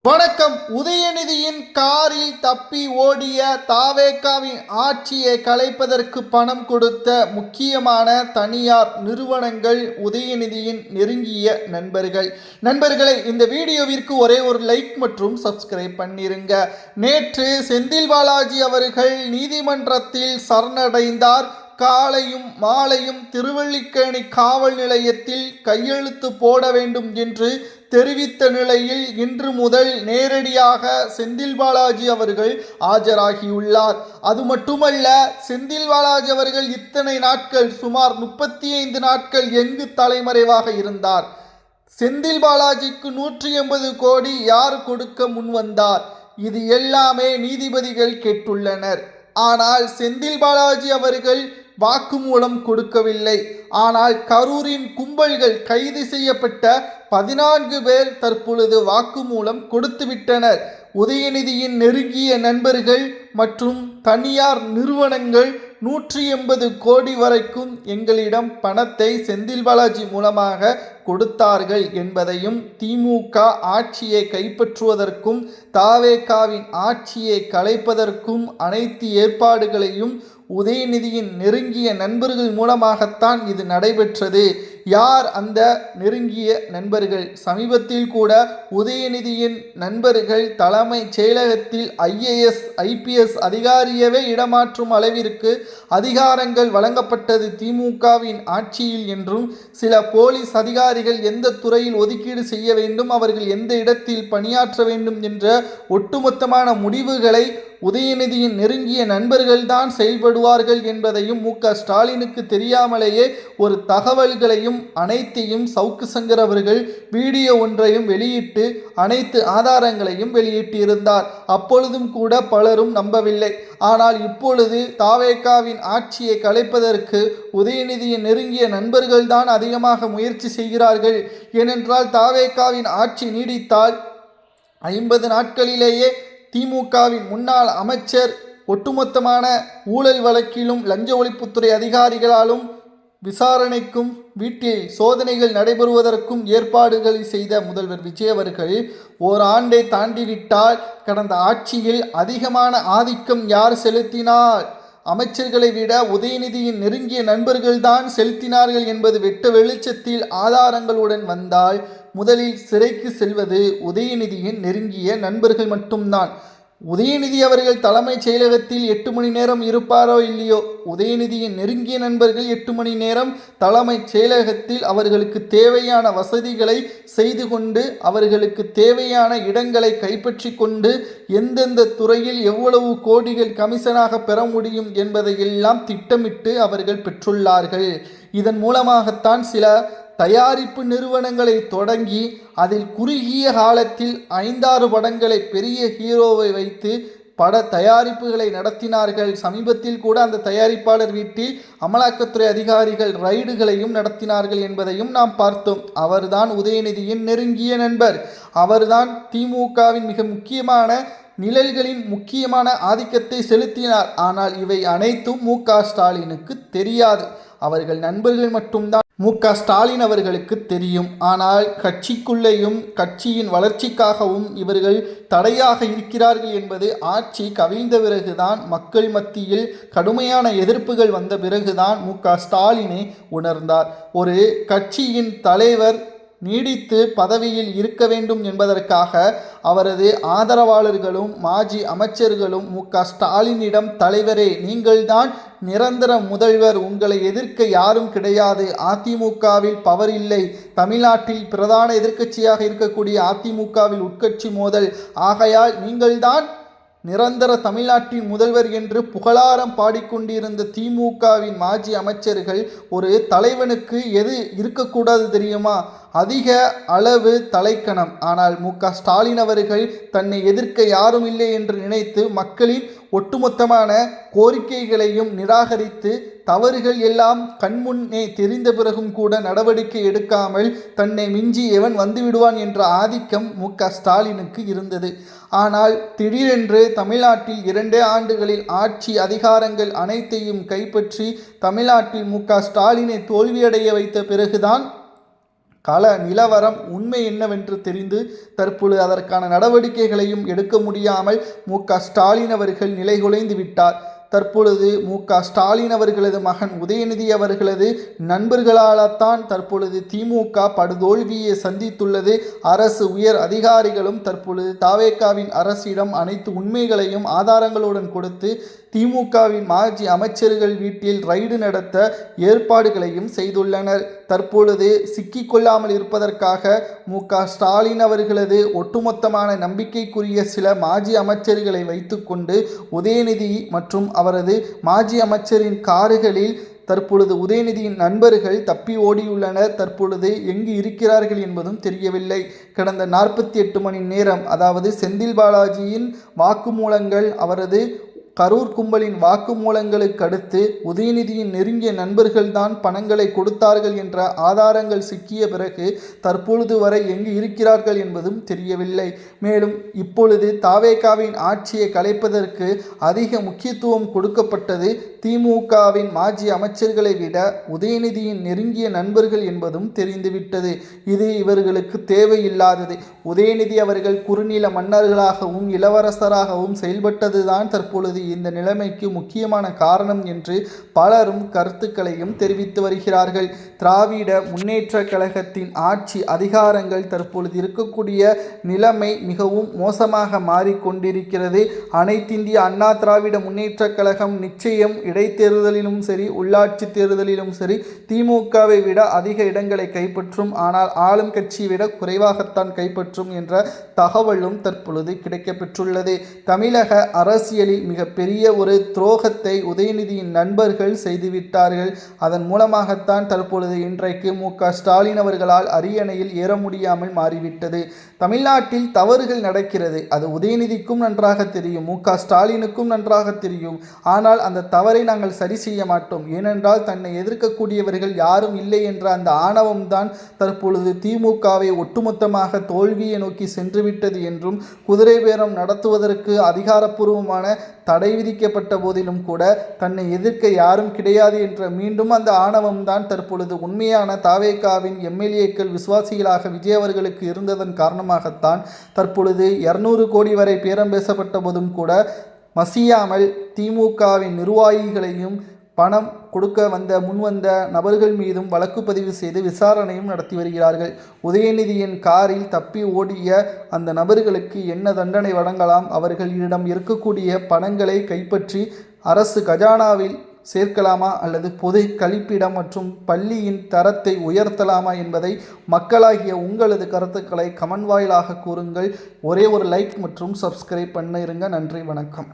வணக்கம். உதயநிதியின் காரில் தப்பி ஓடிய தாவேகாவின் ஆட்சியை கலைப்பதற்கு பணம் கொடுத்த முக்கியமான தனியார் நிறுவனங்கள் உதயநிதியின் நெருங்கிய நண்பர்களை இந்த வீடியோவிற்கு ஒரே ஒரு லைக் மற்றும் சப்ஸ்கிரைப் பண்ணிருங்க. நேற்று செந்தில் பாலாஜி அவர்கள் நீதிமன்றத்தில் சரணடைந்தார். காலையும் மாலையும் திருவல்லிக்கேணி காவல் நிலையத்தில் கையெழுத்து போட வேண்டும் என்று தெரிவித்த நிலையில் இன்று முதல் நேரடியாக செந்தில் பாலாஜி அவர்கள் ஆஜராகியுள்ளார். அது மட்டுமல்ல, செந்தில் பாலாஜி அவர்கள் இத்தனை நாட்கள் சுமார் 35 நாட்கள் எங்கு தலைமறைவாக இருந்தார்? செந்தில் பாலாஜிக்கு 180 கோடி யார் கொடுக்க முன்வந்தார்? இது எல்லாமே நீதிபதிகள் கேட்டுள்ளனர். ஆனால் செந்தில் பாலாஜி அவர்கள் வாக்குமூலம் கொடுக்கவில்லை. ஆனால் கரூரின் கும்பல்கள் கைது செய்யப்பட்ட 14 பேர் தற்பொழுது வாக்குமூலம் கொடுத்துவிட்டனர். உதயநிதியின் நெருங்கிய நண்பர்கள் மற்றும் தனியார் நிறுவனங்கள் 180 கோடி வரைக்கும் எங்களிடம் பணத்தை செந்தில் பாலாஜி மூலமாக கொடுத்தார்கள் என்பதையும், திமுக ஆட்சியை கைப்பற்றுவதற்கும் தாவேகாவின் ஆட்சியை கலைப்பதற்கும் அனைத்து ஏற்பாடுகளையும் உதயநிதியின் நெருங்கிய நண்பர்கள் மூலமாகத்தான் இது நடைபெற்றது. யார் அந்த நெருங்கிய நண்பர்கள்? சமீபத்தில் கூட உதயநிதியின் நண்பர்கள் தலைமை செயலகத்தில் IAS IPS அதிகாரியவே இடமாற்றும் அளவிற்கு அதிகாரங்கள் வழங்கப்பட்டது திமுகவின் ஆட்சியில் என்றும், சில போலீஸ் அதிகாரிகள் எந்த துறையில் ஒதுக்கீடு செய்ய வேண்டும், அவர்கள் எந்த இடத்தில் பணியாற்ற வேண்டும் என்ற ஒட்டுமொத்தமான முடிவுகளை உதயநிதியின் நெருங்கிய நண்பர்கள்தான் செயல்படுவார்கள் என்பதையும் ஸ்டாலினுக்கு தெரியாமலேயே ஒரு தகவல்களையும் அனைத்தையும் சவுக்கு சங்கர் அவர்கள் வீடியோ ஒன்றையும் வெளியிட்டு அனைத்து ஆதாரங்களையும் வெளியிட்டிருந்தார். அப்பொழுதும் கூட பலரும் நம்பவில்லை. ஆனால் இப்பொழுது தாவேகாவின் ஆட்சியை கலைப்பதற்கு உதயநிதியின் நெருங்கிய நண்பர்கள்தான் அதிகமாக முயற்சி செய்கிறார்கள். ஏனென்றால் தாவேகாவின் ஆட்சி நீடித்தால் 50 நாட்களிலேயே திமுகவின் முன்னாள் அமைச்சர் ஒட்டுமொத்தமான ஊழல் வழக்கிலும் லஞ்ச ஒழிப்புத்துறை அதிகாரிகளாலும் விசாரணைக்கும் வீட்டில் சோதனைகள் நடைபெறுவதற்கும் ஏற்பாடுகளை செய்த முதல்வர் விஜய் அவர்கள் ஓராண்டை தாண்டிவிட்டால் கடந்த ஆட்சியில் அதிகமான ஆதிக்கம் யார் செலுத்தினார்? அமைச்சர்களை விட உதயநிதியின் நெருங்கிய நண்பர்கள்தான் செலுத்தினார்கள் என்பது வெட்ட வெளிச்சத்தில் ஆதாரங்களுடன் வந்தால் முதலில் சிறைக்கு செல்வது உதயநிதியின் நெருங்கிய நண்பர்கள் மட்டும்தான். உதயநிதி அவர்கள் தலைமைச் செயலகத்தில் 8 மணி நேரம் இருப்பாரோ இல்லையோ, உதயநிதியின் நெருங்கிய நண்பர்கள் 8 மணி நேரம் தலைமைச் செயலகத்தில் அவர்களுக்கு தேவையான வசதிகளை செய்து கொண்டு, அவர்களுக்கு தேவையான இடங்களை கைப்பற்றி கொண்டு, எந்தெந்த துறையில் எவ்வளவு கோடிகள் கமிஷனாக பெற முடியும் என்பதையெல்லாம் திட்டமிட்டு அவர்கள் பெற்றுள்ளார்கள். இதன் மூலமாகத்தான் சில தயாரிப்பு நிறுவனங்களை தொடங்கி அதில் குறுகிய காலத்தில் 5-6 படங்களை பெரிய ஹீரோவை வைத்து பட தயாரிப்புகளை நடத்தினார்கள். சமீபத்தில் கூட அந்த தயாரிப்பாளர் வீட்டில் அமலாக்கத்துறை அதிகாரிகள் ரைடுகளையும் நடத்தினார்கள் என்பதையும் நாம் பார்த்தோம். அவர்தான் உதயநிதியின் நெருங்கிய நண்பர். அவர்தான் திமுகவின் மிக முக்கியமான நிழல்களின் முக்கியமான ஆதிக்கத்தை செலுத்தினார். ஆனால் இவை அனைத்தும் ஸ்டாலினுக்கு தெரியாது. அவர்கள் நண்பர்கள் மட்டும்தான் ஸ்டாலின் அவர்களுக்கு தெரியும். ஆனால் கட்சிக்குள்ளேயும் கட்சியின் வளர்ச்சிக்காகவும் இவர்கள் தடையாக இருக்கிறார்கள் என்பது ஆட்சி கவிழ்ந்த பிறகுதான், மக்கள் மத்தியில் கடுமையான எதிர்ப்புகள் வந்த பிறகுதான் ஸ்டாலினை உணர்ந்தார். ஒரு கட்சியின் தலைவர் நீடித்து பதவியில் இருக்க வேண்டும் என்பதற்காக அவரது ஆதரவாளர்களும் மாஜி அமைச்சர்களும் ஸ்டாலினிடம், தலைவரே நீங்கள்தான் நிரந்தர முதல்வர், உங்களை எதிர்க்க யாரும் கிடையாது, அதிமுகவில் பவர் இல்லை, தமிழ்நாட்டில் பிரதான எதிர்க்கட்சியாக இருக்கக்கூடிய அதிமுகவில் உட்கட்சி மோதல், ஆகையால் நீங்கள்தான் நிரந்தர தமிழ்நாட்டின் முதல்வர் என்று புகழாரம் பாடிக்கொண்டிருந்த திமுகவின் மாஜி அமைச்சர்கள், ஒரு தலைவனுக்கு எது இருக்கக்கூடாது தெரியுமா? அதிக அளவு தலைக்கணம். ஆனால் ஸ்டாலின் அவர்கள் தன்னை எதிர்க்க யாரும் இல்லை என்று நினைத்து மக்களின் ஒட்டுமொத்தமான கோரிக்கைகளையும் நிராகரித்து, தவறுகள் எல்லாம் கண்முன்னே தெரிந்த பிறகும் கூட நடவடிக்கை எடுக்காமல் தன்னை மிஞ்சி எவன் வந்துவிடுவான் என்ற ஆதிக்கம் ஸ்டாலினுக்கு இருந்தது. ஆனால் திடீரென்று தமிழ்நாட்டில் 2 ஆண்டுகளில் ஆட்சி அதிகாரங்கள் அனைத்தையும் கைப்பற்றி தமிழ்நாட்டில் ஸ்டாலினை தோல்வியடைய வைத்த பிறகுதான் கள நிலவரம் உண்மை என்னவென்று தெரிந்து தற்பொழுது அதற்கான நடவடிக்கைகளையும் எடுக்க முடியாமல் மு.க.ஸ்டாலின் அவர்கள் நிலைகுலைந்து விட்டார். தற்பொழுது மு.க.ஸ்டாலின் அவர்களது மகன் உதயநிதி அவர்களது நண்பர்களால்தான் தற்பொழுது திமுக படுதோல்வியை சந்தித்துள்ளது. அரசு உயர் அதிகாரிகளும் தற்பொழுது தாவேகாவின் அரசிடம் அனைத்து உண்மைகளையும் ஆதாரங்களுடன் கொடுத்து திமுகவின் மாஜி அமைச்சர்கள் வீட்டில் ரைடு நடத்த ஏற்பாடுகளையும் செய்துள்ளனர். தற்பொழுது சிக்கிக்கொள்ளாமல் இருப்பதற்காக மு.க.ஸ்டாலின் அவர்களது ஒட்டுமொத்தமான நம்பிக்கைக்குரிய சில மாஜி அமைச்சர்களை வைத்துக்கொண்டு உதயநிதி மற்றும் அவரது மாஜி அமைச்சரின் கார்களில் தற்பொழுது உதயநிதியின் நண்பர்கள் தப்பி ஓடியுள்ளனர். தற்பொழுது எங்கு இருக்கிறார்கள் என்பதும் தெரியவில்லை. கடந்த 48 மணி நேரம், அதாவது செந்தில் பாலாஜியின் வாக்குமூலங்கள், அவரது கரூர் கும்பலின் வாக்குமூலங்களுக்கு அடுத்து உதயநிதியின் நெருங்கிய நண்பர்கள்தான் பணங்களை கொடுத்தார்கள் என்ற ஆதாரங்கள் சிக்கிய பிறகு தற்பொழுது வரை எங்கு இருக்கிறார்கள் என்பதும் தெரியவில்லை. மேலும் இப்பொழுது தாவேகாவின் ஆட்சியை கலைப்பதற்கு அதிக முக்கியத்துவம் கொடுக்கப்பட்டது திமுகவின் மாஜி அமைச்சர்களை விட உதயநிதியின் நெருங்கிய நண்பர்கள் என்பதும் தெரிந்துவிட்டது. இது இவர்களுக்கு தேவையில்லாதது. உதயநிதி அவர்கள் குறுநில மன்னர்களாகவும் இளவரசராகவும் செயல்பட்டதுதான் தற்பொழுது இந்த நிலைமைக்கு முக்கியமான காரணம் என்று பலரும் கருத்துக்களையும் தெரிவித்து வருகிறார்கள். திராவிட முன்னேற்ற கழகத்தின் ஆட்சி அதிகாரங்கள் தற்பொழுது இருக்கக்கூடிய நிலைமை மிகவும் மோசமாக மாறிக்கொண்டிருக்கிறது. அனைத்திந்திய அண்ணா திராவிட முன்னேற்ற கழகம் நிச்சயம் இடைத்தேர்தலிலும் சரி உள்ளாட்சி தேர்தலிலும் சரி திமுகவை விட அதிக இடங்களை கைப்பற்றும். ஆனால் ஆளும் கட்சியை விட குறைவாகத்தான் கைப்பற்றும் என்ற தகவலும் தற்பொழுது கிடைக்கப்பெற்றுள்ளது. தமிழக அரசியலில் மிகப்பெரிய ஒரு துரோகத்தை உதயநிதியின் நண்பர்கள் செய்துவிட்டார்கள். அதன் மூலமாகத்தான் தற்பொழுது இன்றைக்கு மு.க.ஸ்டாலின் அவர்களால் அரியணையில் ஏற முடியாமல் மாறிவிட்டது. தமிழ்நாட்டில் தவறுகள் நடக்கிறது. அது உதயநிதிக்கும் நன்றாக தெரியும், மு.க.ஸ்டாலினுக்கும் நன்றாக தெரியும். ஆனால் அந்த தவறை நாங்கள் சரி செய்ய மாட்டோம். ஏனென்றால் தன்னை எதிர்க்கக்கூடியவர்கள் யாரும் இல்லை என்ற அந்த ஆணவம்தான் தற்பொழுது திமுகவை ஒட்டுமொத்தமாக தோல்வியை நோக்கி சென்றுவிட்டது என்றும், குதிரை பேரம் நடத்துவதற்கு அதிகாரப்பூர்வமான தடை விதிக்கப்பட்ட போதிலும் கூட தன்னை எதிர்க்க யாரும் கிடையாது என்ற மீண்டும் அந்த ஆணவம்தான் தற்பொழுது உண்மையான தாவேகாவின் எம்எல்ஏக்கள் விசுவாசிகளாக விஜய் அவர்களுக்கு இருந்ததன் காரணமாகத்தான் தற்பொழுது 200 கோடி வரை பேரம் பேசப்பட்ட போதும் கூட மசியாமல் திமுகவின் நிர்வாகிகளையும் பணம் கொடுக்க முன்வந்த நபர்கள் மீதும் வழக்கு பதிவு செய்து விசாரணையும் நடத்தி வருகிறார்கள். உதயநிதியின் காரில் தப்பி ஓடிய அந்த நபர்களுக்கு என்ன தண்டனை வழங்கலாம், அவர்களிடம் இருக்கக்கூடிய பணங்களை கைப்பற்றி அரசு கஜானாவில் சேர்க்கலாமா அல்லது பொது கழிப்பிடம் மற்றும் பள்ளியின் தரத்தை உயர்த்தலாமா என்பதை மக்களாகிய உங்களது கருத்துக்களை கமெண்ட் வாயிலாக கூறுங்கள். ஒரே ஒரு லைக் மற்றும் சப்ஸ்கிரைப் பண்ண இருங்க. நன்றி, வணக்கம்.